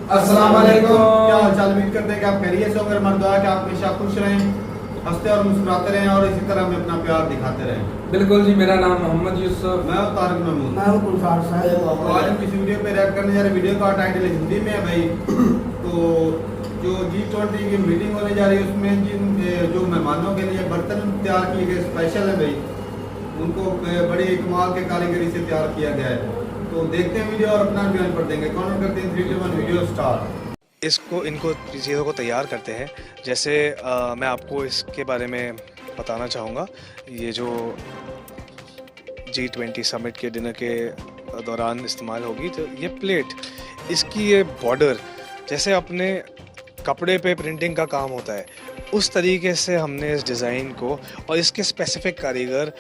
अस्सलाम वालेकुम। क्या हाल चाल? उम्मीद करते हैं कि आप खैरियत से होंगे। हमारी दुआ है कि आप हमेशा खुश रहें, हंसते और मुस्कुराते रहें और इसी तरह हमें अपना प्यार दिखाते रहें। बिल्कुल जी, मेरा नाम मोहम्मद यूसुफ। मैं हूं तारिक महमूद। मैं हूं गुलजार साहब। तो आज हम किसी वीडियो पे रिएक्ट करने जा रहे हैं। वीडियो का टाइटल हिंदी में है भाई। तो जो G20 की मीटिंग होने जा रही है उसमें जिन जो मेहमानों के लिए बर्तन तैयार किए गए स्पेशल है भाई, उनको बड़ी कमाल के कारीगरी से तैयार किया गया है। तो देखते हैं वीडियो और अपना बयान पर देंगे। कॉमेंट करते हैं 3 2 1 वीडियो स्टार्ट। इनको चीज़ों को तैयार करते हैं। जैसे मैं आपको इसके बारे में बताना चाहूँगा। ये जो G20 समिट के डिनर के दौरान इस्तेमाल होगी, तो ये प्लेट, इसकी ये बॉर्डर, जैसे अपने कपड़े पे प्रिंटिंग का काम होता है, उस तरीके से हमने इस डिज़ाइन को और इसके स्पेसिफिक कारीगर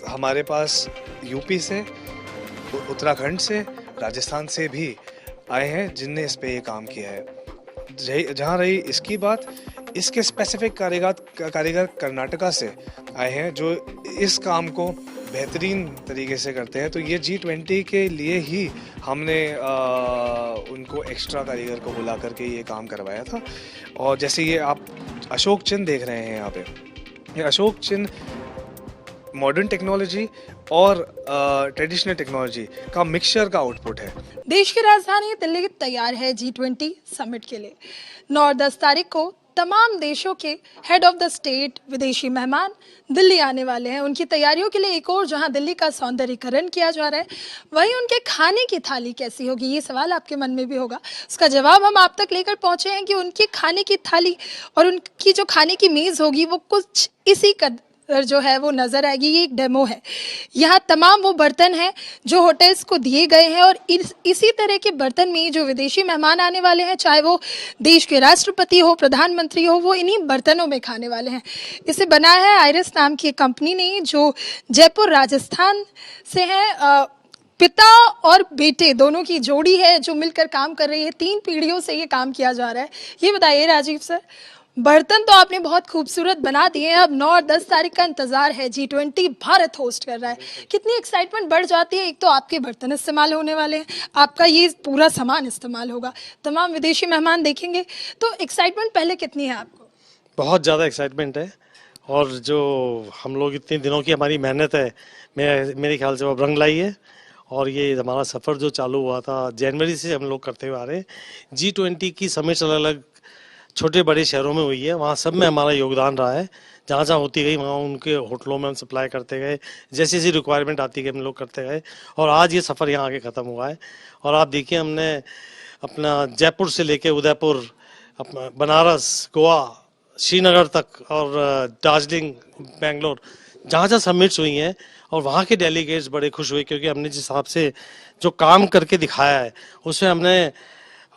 हमारे पास यूपी से, उत्तराखंड से, राजस्थान से भी आए हैं जिनने इस पे ये काम किया है। जहाँ रही इसकी बात, इसके स्पेसिफिक कारीगर कर्नाटका से आए हैं जो इस काम को बेहतरीन तरीके से करते हैं। तो ये G20 के लिए ही हमने उनको एक्स्ट्रा कारीगर को बुला करके ये काम करवाया था। और जैसे ये आप अशोक चिन्ह देख रहे हैं यहाँ पे, ये अशोक चिन्ह मॉडर्न टेक्नोलॉजी और ट्रेडिशनल टेक्नोलॉजी का मिक्सचर का आउटपुट है। देश की राजधानी दिल्ली तैयार है G20 समिट के लिए। 9 और 10 तारीख को तमाम देशों के हेड ऑफ द स्टेट, विदेशी मेहमान दिल्ली आने वाले हैं। उनकी तैयारियों के लिए एक और जहां दिल्ली का सौंदर्यीकरण किया जा रहा है, वहीं उनके खाने की थाली कैसी होगी, ये सवाल आपके मन में भी होगा। उसका जवाब हम आप तक लेकर पहुंचे हैं कि उनकी खाने की थाली और उनकी जो खाने की मेज़ होगी वो कुछ इसी कद जो है वो नज़र आएगी। ये एक डेमो है। यहाँ तमाम वो बर्तन हैं जो होटल्स को दिए गए हैं और इसी तरह के बर्तन में जो विदेशी मेहमान आने वाले हैं, चाहे वो देश के राष्ट्रपति हो, प्रधानमंत्री हो, वो इन्हीं बर्तनों में खाने वाले हैं। इसे बनाया है आइरिस नाम की कंपनी ने, जो जयपुर राजस्थान से है। पिता और बेटे दोनों की जोड़ी है जो मिलकर काम कर रही है। 3 पीढ़ियों से ये काम किया जा रहा है। ये बताइए राजीव सर, बर्तन तो आपने बहुत खूबसूरत बना दिए हैं, अब 9 और 10 तारीख का इंतजार है। G20 भारत होस्ट कर रहा है, कितनी एक्साइटमेंट बढ़ जाती है। एक तो आपके बर्तन इस्तेमाल होने वाले हैं, आपका ये पूरा सामान इस्तेमाल होगा, तमाम विदेशी मेहमान देखेंगे, तो एक्साइटमेंट पहले कितनी है आपको? बहुत ज़्यादा एक्साइटमेंट है। और जो हम लोग इतने दिनों की हमारी मेहनत है, मेरे ख्याल से वो रंग लाई है। और ये हमारा सफ़र जो चालू हुआ था जनवरी से हम लोग करते हुए आ रहे हैं। G20 की समिट अलग अलग छोटे बड़े शहरों में हुई है, वहाँ सब में हमारा योगदान रहा है। जहाँ जहाँ होती गई वहाँ उनके होटलों में हम सप्लाई करते गए, जैसी जैसी रिक्वायरमेंट आती गई हम लोग करते गए। और आज ये सफ़र यहाँ आके ख़त्म हुआ है। और आप देखिए, हमने अपना जयपुर से लेके उदयपुर, अपना बनारस, गोवा, श्रीनगर तक और दार्जिलिंग, बेंगलोर, जहाँ जहाँ समिट्स हुई हैं, और वहाँ के डेलीगेट्स बड़े खुश हुए क्योंकि हमने जिस हिसाब से जो काम करके दिखाया है उसमें हमने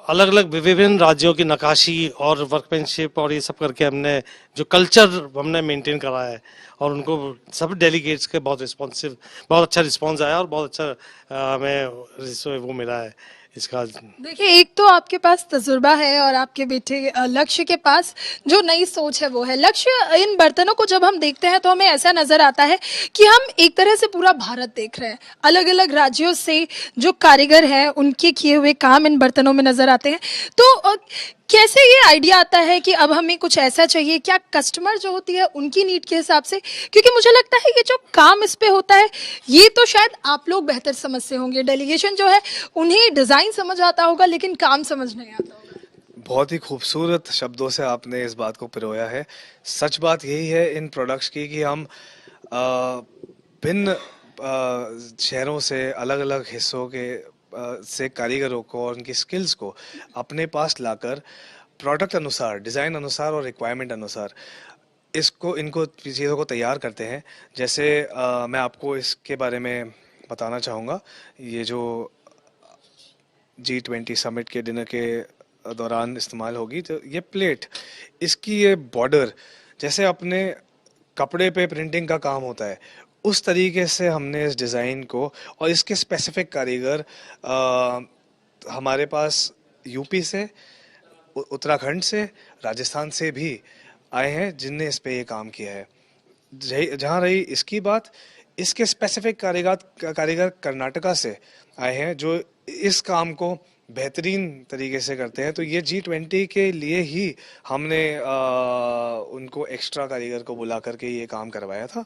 अलग अलग विभिन्न राज्यों की नक्काशी और वर्कमैनशिप और ये सब करके हमने जो कल्चर हमने मेंटेन करा है। और उनको सब डेलीगेट्स के बहुत अच्छा रिस्पांस आया और बहुत अच्छा हमें वो मिला है इसका। देखिए, एक तो आपके पास तजुर्बा है और आपके बेटे लक्ष्य के पास जो नई सोच है वो है। लक्ष्य, इन बर्तनों को जब हम देखते हैं तो हमें ऐसा नज़र आता है कि हम एक तरह से पूरा भारत देख रहे हैं। अलग अलग राज्यों से जो कारीगर हैं उनके किए हुए काम इन बर्तनों में नज़र आते हैं। तो कैसे ये आइडिया आता है कि अब हमें कुछ ऐसा चाहिए? क्या कस्टमर जो होती है उनकी नीड के हिसाब से? क्योंकि मुझे लगता है कि जो काम इस पे होता है ये तो शायद आप लोग बेहतर समझते होंगे। डेलीगेशन जो है उन्हें डिज़ाइन समझ आता होगा लेकिन काम समझ नहीं आता होगा। बहुत ही खूबसूरत शब्दों से आपने इस बात को पिरोया है। सच बात यही है इन प्रोडक्ट्स की कि हम भिन्न शहरों से, अलग अलग हिस्सों के से कारीगरों को और उनकी स्किल्स को अपने पास लाकर प्रोडक्ट अनुसार, डिज़ाइन अनुसार और रिक्वायरमेंट अनुसार इनको चीज़ों को तैयार करते हैं। जैसे मैं आपको इसके बारे में बताना चाहूँगा। ये जो G20 समिट के डिनर के दौरान इस्तेमाल होगी, तो ये प्लेट, इसकी ये बॉर्डर, जैसे अपने कपड़े पे प्रिंटिंग का काम होता है, उस तरीके से हमने इस डिज़ाइन को और इसके स्पेसिफिक कारीगर हमारे पास यूपी से, उत्तराखंड से, राजस्थान से भी आए हैं जिनने इस पे ये काम किया है। जहाँ रही इसकी बात, इसके स्पेसिफिक कारीगर कर्नाटका से आए हैं जो इस काम को बेहतरीन तरीके से करते हैं। तो ये G20 के लिए ही हमने उनको एक्स्ट्रा कारीगर को बुला करके ये काम करवाया था।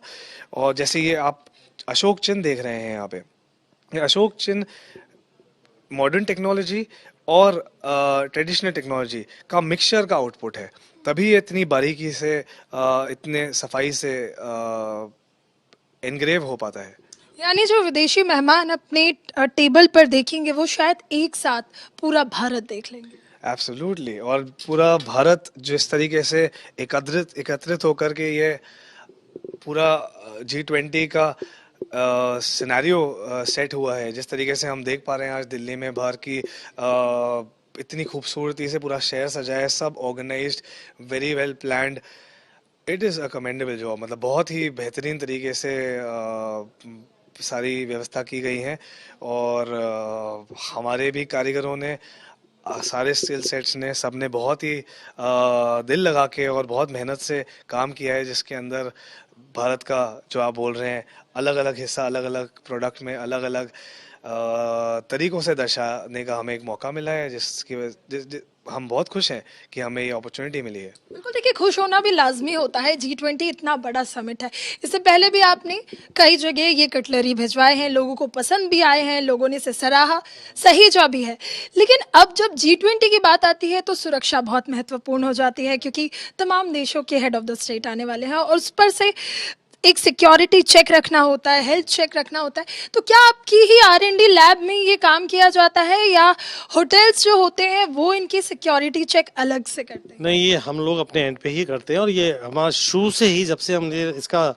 और जैसे ये आप अशोक चिन्ह देख रहे हैं यहाँ पे, ये अशोक चिन्ह मॉडर्न टेक्नोलॉजी और ट्रेडिशनल टेक्नोलॉजी का मिक्सचर का आउटपुट है, तभी ये इतनी बारीकी से इतने सफाई से एनग्रेव हो पाता है। यानी जो विदेशी मेहमान अपने टेबल पर देखेंगे वो शायद एक साथ पूरा भारत देख लेंगे। एब्सोल्युटली, और पूरा भारत जिस तरीके से एकत्रित होकर के ये पूरा G20 का सिनेरियो सेट हुआ है, जिस तरीके से हम देख पा रहे हैं आज दिल्ली में बाहर की इतनी खूबसूरती से पूरा शहर सजा है, सब organised, very well planned. It is a commendable job, मतलब बहुत ही बेहतरीन तरीके से सारी व्यवस्था की गई है। और हमारे भी कारीगरों ने, सारे स्किल सेट्स ने, सबने बहुत ही दिल लगा के और बहुत मेहनत से काम किया है, जिसके अंदर भारत का जो आप बोल रहे हैं अलग अलग हिस्सा, अलग अलग प्रोडक्ट में अलग अलग तरीकों से दर्शाने का हमें एक मौका मिला है, जिसकी वजह हम बहुत खुश हैं कि हमें ये अपॉर्चुनिटी मिली है। बिल्कुल, देखिए खुश होना भी लाजमी होता है। G20 इतना बड़ा समिट है, इससे पहले भी आपने कई जगह ये कटलरी भिजवाए हैं, लोगों को पसंद भी आए हैं, लोगों ने इसे सराहा, सही जा भी है। लेकिन अब जब G20 की बात आती है तो सुरक्षा बहुत महत्वपूर्ण हो जाती है, क्योंकि तमाम देशों के हेड ऑफ द स्टेट आने वाले हैं और उस पर से एक सिक्योरिटी चेक रखना होता है, हेल्थ चेक रखना होता है। तो क्या आपकी ही R&D लैब में ये काम किया जाता है या होटल्स जो होते हैं वो इनकी सिक्योरिटी चेक अलग से करते हैं? नहीं, ये हम लोग अपने एंड पे ही करते हैं। और ये हमारा शुरू से ही, जब से हमने इसका,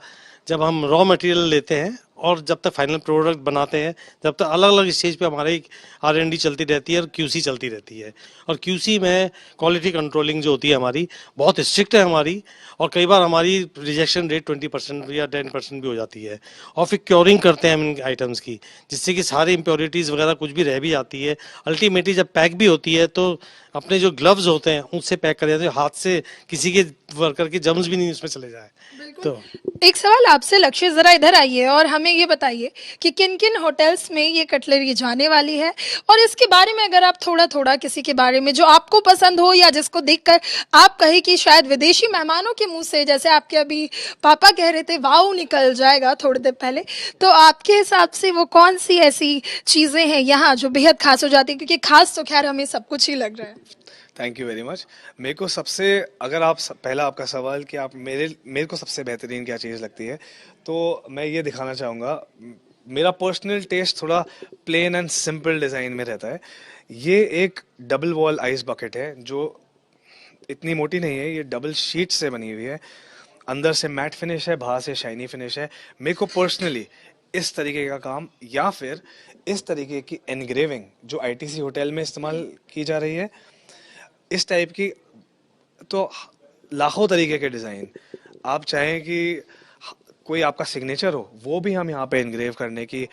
जब हम रॉ मटेरियल लेते हैं और जब तक फाइनल प्रोडक्ट बनाते हैं, जब तक अलग अलग स्टेज पे हमारी R&D चलती रहती है और QC चलती रहती है। और QC में क्वालिटी कंट्रोलिंग जो होती है हमारी, बहुत स्ट्रिक्ट है हमारी। और कई बार हमारी रिजेक्शन रेट 20% या 10% भी हो जाती है। और फिर क्योरिंग करते हैं हम इन आइटम्स की, जिससे कि सारी इम्प्योरिटीज़ वगैरह कुछ भी रह भी जाती है। अल्टीमेटली जब पैक भी होती है तो अपने जो ग्लव्स होते हैं उनसे पैक कर देते हैं, हाथ से किसी के वर्कर की जर्म्स भी नहीं उसमें चले जाए। तो एक सवाल आपसे लक्ष्य, जरा इधर आइए और हमें ये बताइए कि किन किन होटल्स में ये कटलरी जाने वाली है, और इसके बारे में अगर आप थोड़ा थोड़ा किसी के बारे में जो आपको पसंद हो या जिसको देखकर आप कहे कि शायद विदेशी मेहमानों के मुंह से, जैसे आपके अभी पापा कह रहे थे वाओ निकल जाएगा थोड़ी देर पहले, तो आपके हिसाब से वो कौन सी ऐसी चीज़ें हैं यहाँ जो बेहद खास हो जाती है? क्योंकि खास तो खैर हमें सब कुछ ही लग रहा है। Thank you very much. मेरे को सबसे, अगर आप पहला आपका सवाल कि आप मेरे को सबसे बेहतरीन क्या चीज़ लगती है, तो मैं ये दिखाना चाहूँगा। मेरा पर्सनल टेस्ट थोड़ा प्लेन एंड सिंपल डिज़ाइन में रहता है। ये एक डबल वॉल आइस बकेट है जो इतनी मोटी नहीं है, ये डबल शीट से बनी हुई है। अंदर से मैट फिनिश है, बाहर से शाइनी फिनिश है। मेरे को पर्सनली इस तरीके का काम या फिर इस तरीके की एनग्रेविंग जो ITC होटल में इस्तेमाल की जा रही है, इस टाइप की, तो लाखों तरीके के डिज़ाइन आप चाहें कि कोई आपका सिग्नेचर हो, वो भी हम यहाँ पे एनग्रेव करने की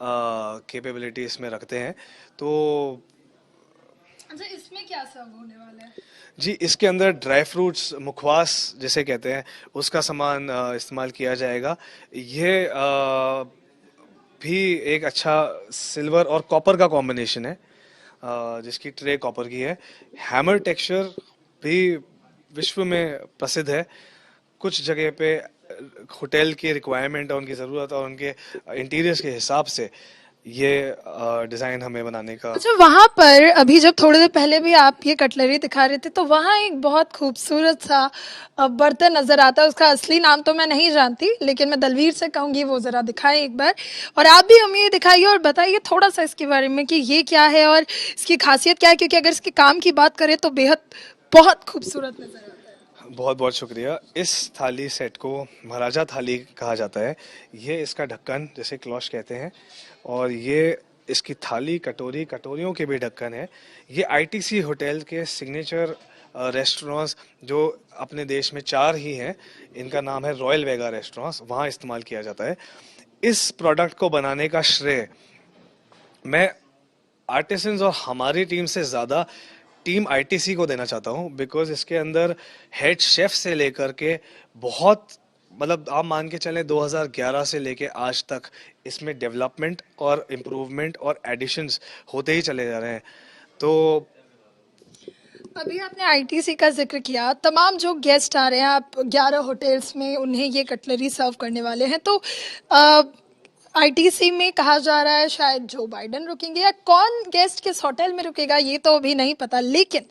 कैपेबिलिटी इसमें रखते हैं। तो अच्छा, इसमें क्या सर्व होने वाला है? जी, इसके अंदर ड्राई फ्रूट्स, मुखवास जिसे कहते हैं, उसका सामान इस्तेमाल किया जाएगा। ये भी एक अच्छा सिल्वर और कॉपर का कॉम्बिनेशन है, जिसकी ट्रे कॉपर की है। हैमर टेक्सचर भी विश्व में प्रसिद्ध है। कुछ जगह पे होटल की रिक्वायरमेंट और उनकी ज़रूरत और उनके इंटीरियर्स के हिसाब से ये डिज़ाइन हमें बनाने का। अच्छा, वहाँ पर अभी जब थोड़ी देर पहले भी आप ये कटलरी दिखा रहे थे तो वहाँ एक बहुत खूबसूरत सा बर्तन नज़र आता है। उसका असली नाम तो मैं नहीं जानती, लेकिन मैं दलवीर से कहूँगी वो ज़रा दिखाएं एक बार, और आप भी हमें ये दिखाइए और बताइए थोड़ा सा इसके बारे में कि ये क्या है और इसकी खासियत क्या है, क्योंकि अगर इसके काम की बात करें तो बेहद बहुत खूबसूरत नज़र आता है। बहुत बहुत शुक्रिया। इस थाली सेट को महाराजा थाली कहा जाता है। ये इसका ढक्कन, जैसे क्लॉश कहते हैं, और ये इसकी थाली, कटोरियों के भी ढक्कन है। ये ITC होटल के सिग्नेचर रेस्टोरेंट्स, जो अपने देश में 4 ही हैं, इनका नाम है रॉयल वेगा रेस्टोरेंट्स, वहाँ इस्तेमाल किया जाता है। इस प्रोडक्ट को बनाने का श्रेय मैं आर्टिसंस और हमारी टीम से ज़्यादा टीम ITC को देना चाहता हूँ, बिकॉज इसके अंदर हेड शेफ से लेकर के बहुत, मतलब आप मान के चलें 2011 से लेके आज तक इसमें डेवलपमेंट और इम्प्रूवमेंट और एडिशंस होते ही चले जा रहे हैं। तो अभी आपने आईटीसी का जिक्र किया, तमाम जो गेस्ट आ रहे हैं, आप 11 होटल्स में उन्हें ये कटलरी सर्व करने वाले हैं, तो आईटीसी में कहा जा रहा है शायद जो बाइडेन रुकेंगे, या कौन गेस्ट किस होटल में रुकेगा ये तो अभी नहीं पता, लेकिन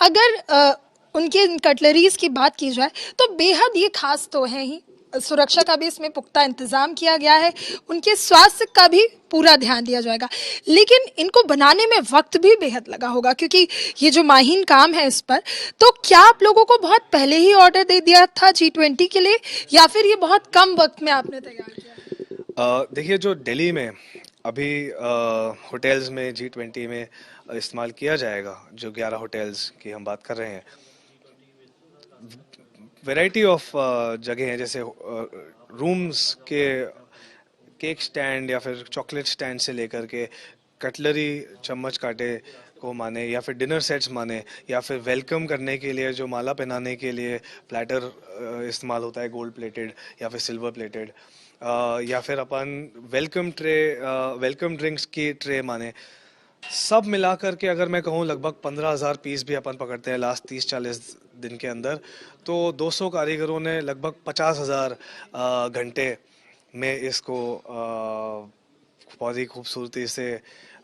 अगर उनके इन कटलरीज की बात की जाए तो बेहद ये खास तो है ही। सुरक्षा का भी इसमें पुख्ता इंतजाम किया गया है, उनके स्वास्थ्य का भी पूरा ध्यान दिया जाएगा, लेकिन इनको बनाने में वक्त भी बेहद लगा होगा क्योंकि ये जो माहिन काम है इस पर। तो क्या आप लोगों को बहुत पहले ही ऑर्डर दे दिया था G20 के लिए, या फिर ये बहुत कम वक्त में आपने तैयार किया? देखिए, जो दिल्ली में अभी होटल्स में G20 में इस्तेमाल किया जाएगा, जो 11 होटल्स की हम बात कर रहे हैं, वैरायटी ऑफ जगह हैं, जैसे रूम्स के केक स्टैंड या फिर चॉकलेट स्टैंड से लेकर के कटलरी, चम्मच कांटे को माने, या फिर डिनर सेट्स माने, या फिर वेलकम करने के लिए जो माला पहनाने के लिए प्लेटर इस्तेमाल होता है, गोल्ड प्लेटेड या फिर सिल्वर प्लेटेड, या फिर अपन वेलकम ड्रिंक्स की ट्रे माने, सब मिलाकर के अगर मैं कहूँ लगभग 15,000 पीस भी अपन पकड़ते हैं लास्ट 30-40 दिन के अंदर, तो 200 कारीगरों ने लगभग 50,000 घंटे में इसको बहुत ही खूबसूरती से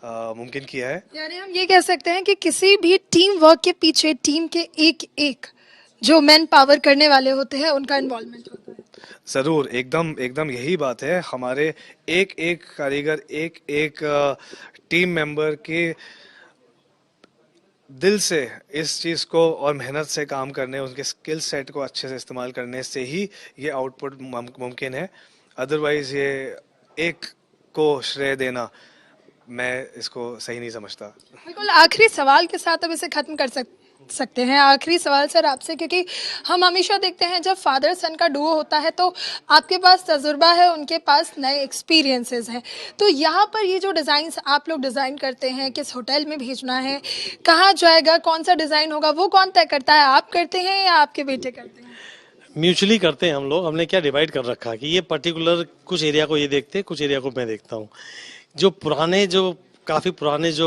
मुमकिन किया है। यानी हम ये कह सकते हैं कि किसी भी टीम वर्क के पीछे टीम के एक एक जो मैन पावर करने वाले होते हैं उनका इन्वॉल्वमेंट होता है। ज़रूर, एकदम यही बात है। हमारे एक एक कारीगर, एक एक टीम मेंबर के दिल से इस चीज़ को और मेहनत से काम करने, उनके स्किल सेट को अच्छे से इस्तेमाल करने से ही ये आउटपुट मुमकिन है। अदरवाइज़ ये एक को श्रेय देना, मैं इसको सही नहीं समझता। बिल्कुल, आखिरी सवाल के साथ अब इसे खत्म कर सकते हैं। आखिरी सवाल सर आपसे, क्योंकि हम हमेशा देखते हैं जब फादर सन का डुओ होता है तो आपके पास तजुर्बा है, उनके पास नए एक्सपीरियंसेस हैं, तो यहाँ पर ये जो डिज़ाइंस आप लोग डिज़ाइन करते हैं, किस होटल में भेजना है, कहाँ जाएगा, कौन सा डिज़ाइन होगा, वो कौन तय करता है? आप करते हैं या आपके बेटे करते हैं? म्यूचुअली करते हैं हम लोग। हमने क्या डिवाइड कर रखा है कि ये पर्टिकुलर कुछ एरिया को ये देखते हैं, कुछ एरिया को मैं देखता हूँ। जो काफ़ी पुराने जो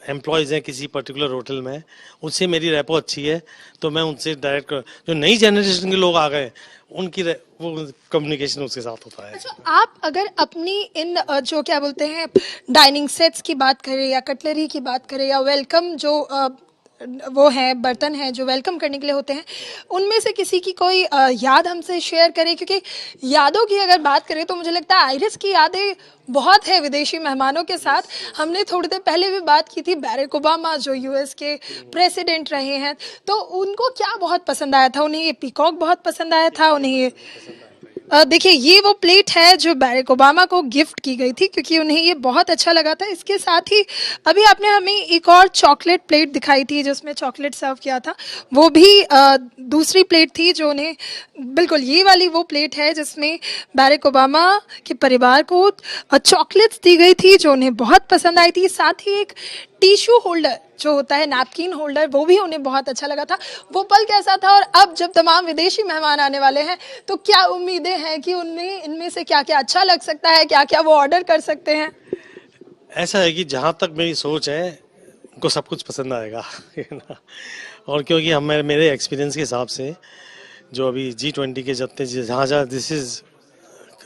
एम्प्लॉयज़ हैं किसी पर्टिकुलर होटल में, उनसे मेरी रेपो अच्छी है, तो मैं उनसे डायरेक्ट, जो नई जनरेशन के लोग आ गए उनकी वो कम्युनिकेशन उसके साथ होता है। अच्छा, आप अगर अपनी इन जो क्या बोलते हैं डाइनिंग सेट्स की बात करें या कटलरी की बात करें या वेलकम जो वो हैं बर्तन हैं जो वेलकम करने के लिए होते हैं, उनमें से किसी की कोई याद हमसे शेयर करें, क्योंकि यादों की अगर बात करें तो मुझे लगता है आयरिस की यादें बहुत है विदेशी मेहमानों के साथ। हमने थोड़ी देर पहले भी बात की थी बैरक ओबामा जो यूएस के प्रेसिडेंट रहे हैं, तो उनको क्या बहुत पसंद आया था? उन्हें ये पीकॉक बहुत पसंद आया था, उन्हें ये देखिए ये वो प्लेट है जो बैरक ओबामा को गिफ्ट की गई थी क्योंकि उन्हें ये बहुत अच्छा लगा था। इसके साथ ही अभी आपने हमें एक और चॉकलेट प्लेट दिखाई थी जिसमें चॉकलेट सर्व किया था, वो भी दूसरी प्लेट थी जो उन्हें, बिल्कुल ये वाली वो प्लेट है जिसमें बैरक ओबामा के परिवार को चॉकलेट्स दी गई थी जो उन्हें बहुत पसंद आई थी। साथ ही एक टिश्यू होल्डर जो होता है, नैपकिन होल्डर, वो भी उन्हें बहुत अच्छा लगा था। वो पल कैसा था? और अब जब तमाम विदेशी मेहमान आने वाले हैं तो क्या उम्मीदें हैं कि उन्हें इनमें से क्या क्या अच्छा लग सकता है, क्या क्या वो ऑर्डर कर सकते हैं? ऐसा है कि जहाँ तक मेरी सोच है उनको सब कुछ पसंद आएगा और क्योंकि हम मेरे एक्सपीरियंस के हिसाब से जो अभी G20 के जितने जहाँ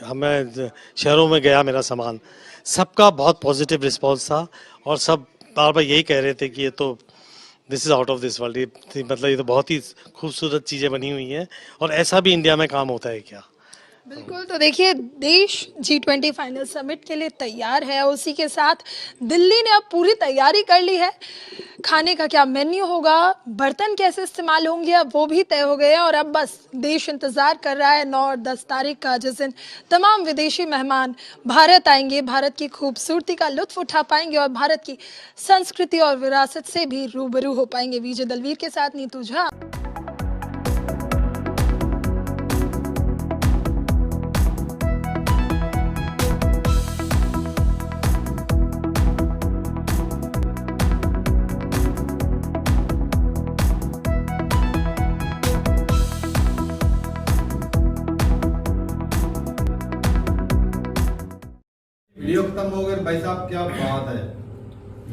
हमें शहरों में गया मेरा सामान, सबका बहुत पॉजिटिव रिस्पांस था और सब बार बार यही कह रहे थे कि ये तो this is out of this world, मतलब ये तो बहुत ही खूबसूरत चीज़ें बनी हुई हैं और ऐसा भी इंडिया में काम होता है क्या। बिल्कुल, तो देखिए देश G20 फाइनल समिट के लिए तैयार है, उसी के साथ दिल्ली ने अब पूरी तैयारी कर ली है। खाने का क्या मेन्यू होगा, बर्तन कैसे इस्तेमाल होंगे, अब वो भी तय हो गए हैं और अब बस देश इंतज़ार कर रहा है 9 और 10 तारीख का, जिस दिन तमाम विदेशी मेहमान भारत आएंगे, भारत की खूबसूरती का लुत्फ़ उठा पाएंगे और भारत की संस्कृति और विरासत से भी रूबरू हो पाएंगे। विजय दलवीर के साथ नीतू झा। वीडियो खत्म हो गई भाई साहब, क्या बात है।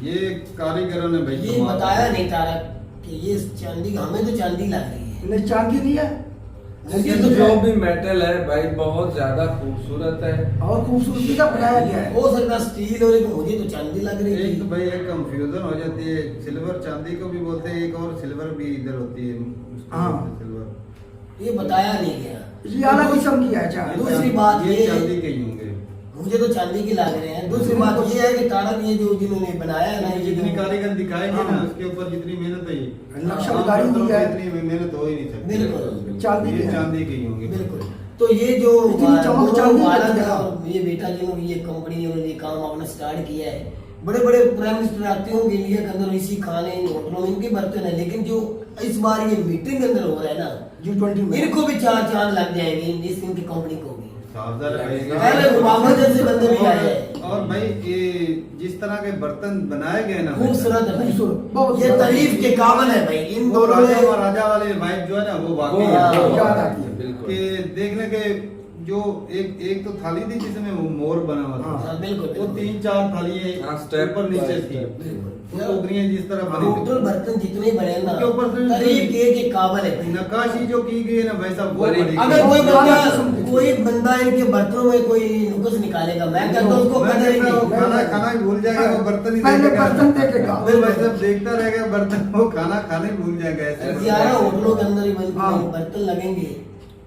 ये कारीगरों ने भाई ये कमाल बताया नहीं तारा कि ये चांदी, हमें तो चांदी लग रही है। नहीं चांदी नहीं है, मुझे तो तो जो भी मेटल है भाई बहुत ज्यादा खूबसूरत है। और खूबसूरती का बनाया गया है। हो सकता स्टील, और मुझे तो चांदी लग रही एक तो थी। भाई एक कंफ्यूजन हो जाती है, सिल्वर चांदी को भी बोलते हैं, एक और सिल्वर भी इधर होती है उसको हाँ। बोलते हैं सिल्वर। ये बताया नहीं गया। ये अलग किस्म की है चांदी। दूसरी बात ये ये चांदी के ही होंगे। मुझे तो चांदी की लग रहे हैं। दूसरी बात ये है कि तारा ये जो जिन्होंने बनाया है ना, ये जितनी जो कारीगर दिखाएंगे ना हाँ। उसके ऊपर जितनी मेहनत है, नक्शा उतारी हुई है। इतनी मेहनत हो ही नहीं सकती। बिल्कुल। चांदी की ये है। चांदी के ही होंगे। बिल्कुल। तो ये जो इतनी चमक दोनों चांदी बालक लगती है है। और ये बेटा जिन्होंने ये कंपनी जिन्होंने ये काम अपना स्टार्ट किया है, बड़े बड़े प्राइम मिनिस्टर आते होंगे इंडिया के अंदर, इसी खाने होटलों में इनके बर्तन है, लेकिन जो इस बार ये मीटिंग के अंदर हो रहा है ना, G20 में इनको भी 4 चांद लग जाएंगे इनकी कंपनी को भी। सावधान रहेगा। पहले मुबामा जैसे बंदे भी आए हैं। और भाई ये जिस तरह के बर्तन बनाए गए ना, खूबसूरत है भाई। खूबसूरत, बहुत ये ज्यादा। तारीफ के काबिल है भाई। इन वो दोनों राजा में और राजा वाले वाइब जो है ना, वो वाकई वो है। याद आती है। बिल्कुल। कि देखने के जो एक तो थाली थी जिसमें वो मोर बना हुआ था, हाँ, बिल्कुल वो बिल्कुल। 3-4 थाली हाँ, step ऊपर नीचे by थी, step। बिल्कुल। वो टोकरियां जिस तरह बनी थी। टोटल बर्तन जितने बने ना, उसके ऊपर से तारीफ के काबिल है भाई। नक्काशी जो की गई है ना भाई साहब, वो बड़ी- बड़ी अगर गई। कोई बंदा इनके बर्तनों में कोई नुक्स निकालेगा, मैं कहता हूँ उसको मैं कदर ही कहता हूँ नहीं। खाना ही भूल जाएगा, वो बर्तन ही पहले देखेगा। बर्तन देखेगा। वो भाई साहब देखता रहेगा बर्तन, वो खाना खाने ही भूल जाएगा ऐसे। 11 होटलों के अंदर ही हाँ। बर्तन लगेंगे।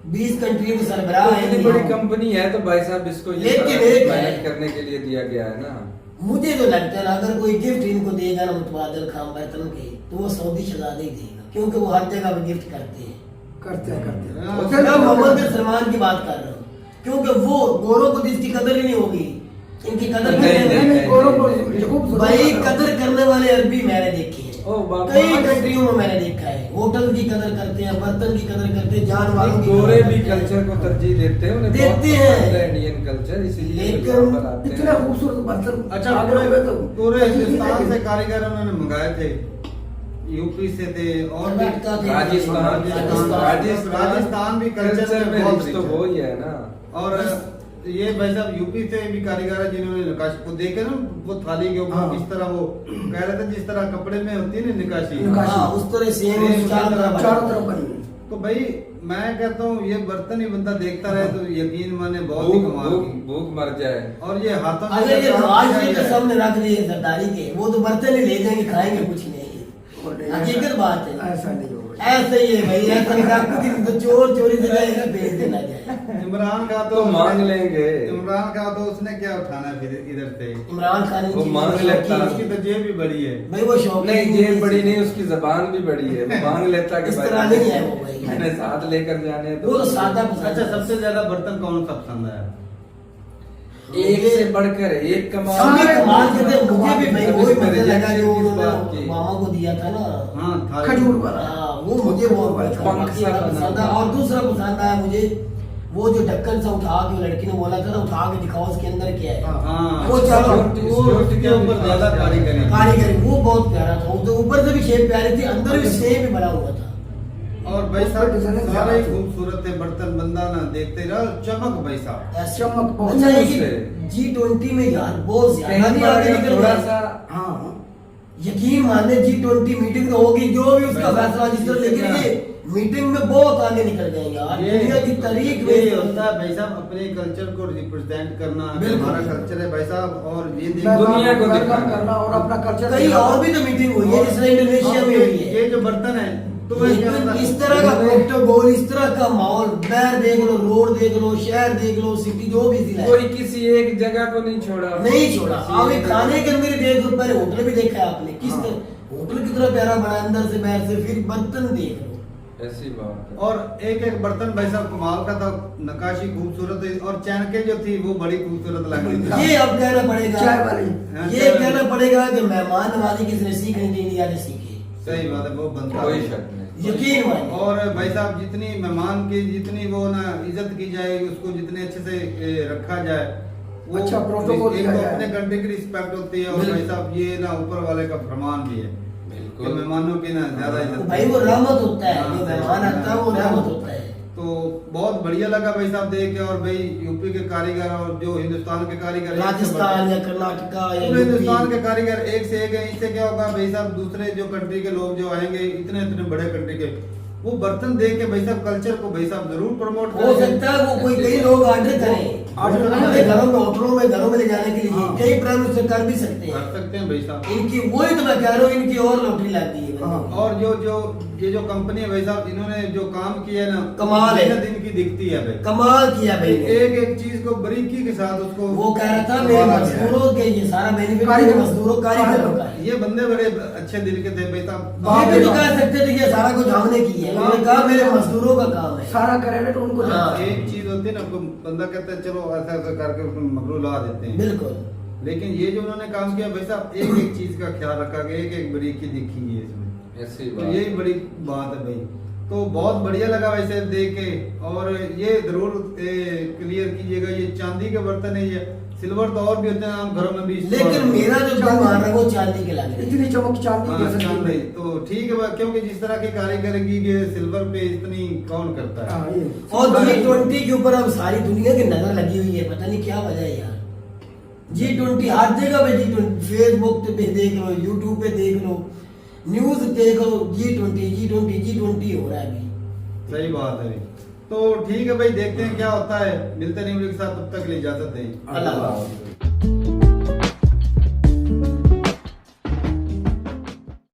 20 कंट्री में सरबराह है इतनी ये। बड़ी कंपनी है तो भाई साहब इसको ये लेकिन सारा एक है। मेहनत करने के लिए दिया गया है ना। मुझे तो लगता है ना, अगर कोई गिफ्ट इनको देगा ना मुतबादल खाम बर्तन के, तो वो सऊदी शहजादे ही देगा, क्योंकि वो हर जगह पे गिफ्ट करते हैं। करते हैं हाँ, करते हैं। मैं मोहम्मद बिन सलमान की बात कर रहा हूँ, क्योंकि वो गोरों को तो इसकी कदर ही नहीं होगी। इनकी कदर नहीं, करने नहीं, वाले- गोरों को ये खूबसूरत भाई बना है। कदर करने वाले अरबी मैंने देखे हैं। ओ बाबा। कई कंट्रियों में मैंने देखा है, होटल की कदर करते हैं, बर्तन की कदर करते हैं, जानवरों की गोरे कदर भी करते हैं। कल्चर को तरजीह देते हैं, उन्हें देते बहुत हैं। पसंद है इंडियन कल्चर, इसीलिए वो लेकिन यहाँ पर आते इतने हैं। खूबसूरत बर्तन अच्छा, आगरा में तो पूरे हिंदुस्तान से कारीगर उन्होंने मंगाए थे, यूपी से थे और भी कर्नाटका थे, राजस्थान भी कल्चर में बहुत रिच तो rich है। वो ही है ना। और ये भाई साहब यूपी से भी कारीगर है जिन्होंने नकाशी को देखे ना, वो थाली के ऊपर हाँ। किस तरह वो कह रहे थे जिस तरह कपड़े में होती है ना निकाशी, निकाशी। हाँ, उस तरह सेम सेम चारों तरफ चारों तरफ बनी हुई। तो भाई मैं कहता हूँ ये बर्तन ही बंदा देखता रहे तो यकीन माने बहुत ही भूख कमाल भूख की। भूख मर जाए। और ये हाथों से अगर ये काम आज किया के गया है। सामने रख दिए सरदारी के, वो तो बर्तन ही ले जाएंगे, खाएंगे कुछ नहीं। हकीकत बात है। ऐसा नहीं होगा। ऐसे ही है भाई, ऐसा नहीं रख तो चोर चोरी से जाएगा, बेच देना जाए। इमरान खान तो मांग लेंगे। इमरान खान तो उसने क्या उठाना है फिर इधर से, इमरान खान वो मांग लेता है। उसकी तो जेब भी बड़ी है। भाई, वो शौक नहीं जेब बड़ी नहीं, उसकी जबान भी बड़ी है, वो मांग लेता कि इस भाई तरह नहीं है वो भाई। मैंने साथ लेकर जाने हैं, वो तो सादा पसंद अच्छा, है। सबसे ज्यादा बर्तन कौन सा पसंद है? एक से बढ़कर एक कमाल। सारे कमाल के थे, मुझे भी भाई अब वही इसमें मजे लगा rejection जो किस बात उन्होंने की? मामा को दिया था ना। हाँ, थाली। खजूर वाला। हाँ, वो मुझे बहुत पंख सा बना पसंद है। और दूसरा पसंद आया मुझे, वो जो ढक्कन से उठा के लड़की ने बोला था ना, उठा के दिखाओ उसके अंदर क्या है। हाँ, वो चलो, security के ऊपर ज्यादा कारीगरी है। कारीगरी वो बहुत प्यारा था। वो तो ऊपर से भी शेप प्यारी थी, अंदर भी सेम ही बना हुआ था। और भाई उस पर साहब डिजाइनिंग सारे ज्यादा ही थी। खूबसूरत है बर्तन, बंदा ना देखते रहो, चमक भाई साहब। ऐसे। चमक बहुत अच्छा, है। ये G20 में यार बहुत ज्यादा कहीं नहीं पर आगे अगर निकल थोड़ा गया। सा हाँ। यकीन माने G20 मीटिंग तो होगी, जो भी उसका फैसला जिस तरह, लेकिन ये मीटिंग में बहुत आगे निकल गए यार। दुनिया की तारीख में ये होता है भाई साहब, अपने कल्चर को रिप्रेजेंट करना। बिल्कुल। हमारा कल्चर है भाई साहब, और ये दुनिया को वेलकम दिखाना। करना और अपना कल्चर कहीं और भी तो मीटिंग हुई है, जिसमें इंडोनेशिया में हुई है। ये जो बर्तन है तो ये क्या लेकिन होता है? इस तरह का प्रोटोकॉल, इस तरह का माहौल, बैर देख लो, रोड देख लो, शहर देख लो, सिटी जो भी जिला है, कोई किसी एक जगह को नहीं छोड़ा। नहीं छोड़ा। किसी अब ये एक खाने के अंदर ही देख लो, पहले होटल भी देखा है आपने, किस हाँ। तरह होटल कितना प्यारा बना अंदर से बाहर से, फिर बर्तन देख लो। ऐसी बात है। और एक एक बर्तन भाई साहब कमाल का था, नकाशी खूबसूरत है, और चैनके जो थी वो बड़ी खूबसूरत लग रही थी। ये अब कहना पड़ेगा, चाय वाली। हाँ, ये चाय वाली। कहना पड़ेगा कि मेहमान नवाजी किसने सीखनी थी, इंडिया ने सीखी। सही बात है, वो बनता कोई है। शक नहीं। यकीन मानिए। और भाई साहब जितनी मेहमान की जितनी वो ना इज्जत की जाए, उसको जितने अच्छे से रखा जाए, वो अच्छा प्रोटोकॉल एक दिया तो जाए। अपने कंट्री की रिस्पेक्ट होती है, और बिल्कुल। भाई साहब ये ना ऊपर वाले का फरमान भी है कि बिल्कुल। मेहमानों की ना ज्यादा तो इज्जत। भाई वो रहमत होता है, हाँ, जो मेहमान आता है वो रहमत होता है। तो बहुत बढ़िया लगा भाई साहब देख के। और भाई यूपी के कारीगर और जो हिंदुस्तान के कारीगर, राजस्थान या कर्नाटका या पूरे हिंदुस्तान यूपी। के कारीगर एक से एक है। इससे क्या होगा भाई साहब, दूसरे जो कंट्री के लोग जो आएंगे, इतने इतने बड़े कंट्री के, वो बर्तन देख के भाई साहब कल्चर को भाई साहब जरूर प्रमोट हो सकता है वो कोई कई लोग ऑर्डर करें, ऑर्डर करें। अपने घरों में, होटलों में, घरों में ले जाने के लिए हाँ। कई प्राइम मिनिस्टर कर भी सकते कर हैं। सकते हैं भाई साहब। इनकी वही तो मैं कह रहा हूँ, इनकी और लॉटरी लगती है। हाँ। और जो ये जो कंपनी है भाई साहब, इन्होंने जो काम किया है ना, कमाल है। दिन की दिखती है भाई। कमाल किया भाई ने। एक एक चीज को बारीकी के साथ उसको वो कह रहा था मेरे मजदूरों के ये सारा बेनिफिट कारीगर- मजदूरों कारीगरों का है। ये बंदे बड़े अच्छे दिल के थे भाई साहब। ये भी नहीं कह सकते थे कि ये सारा कुछ हमने किया है, उन्होंने कहा मेरे मजदूरों का काम है। सारा क्रेडिट उनको हाँ। जाता है। एक चीज होती है ना, बंदा कहता है चलो ऐसा ऐसा करके उसको मगरू ला देते हैं, बिल्कुल। लेकिन ये जो उन्होंने काम किया भाई साहब, एक एक चीज का ख्याल रखा गया, एक एक बारीकी दिखी है इसमें। ऐसी तो यही बड़ी बात है भाई। तो बहुत बढ़िया लगा वैसे देख के। और ये जरूर क्लियर कीजिएगा, ये चांदी के बर्तन है, ये सिल्वर तो और भी होते हैं, आम घरों में भी इस्तेमाल लेकिन होते हैं। मेरा जो दिल मान रहा है वो चांदी के लग रहे हैं। इतनी चमक चांदी हाँ, की चांदी। है। तो ठीक है भाई, क्योंकि जिस तरह की कारीगरी के सिल्वर पे इतनी कौन करता है। हाँ, ये। और G20 के ऊपर अब सारी दुनिया की नजर लगी हुई है, पता नहीं क्या वजह है यार। G20 हर जगह पे G20, फेसबुक पे देख लो, यूट्यूब पे देख लो, न्यूज देख लो, G20 हो रहा है अभी। सही बात है। तो ठीक है भाई, देखते हैं क्या होता है। मिलते नहीं के साथ, तब तक के लिए इजाजत दें। अल्लाह हाफ़िज़।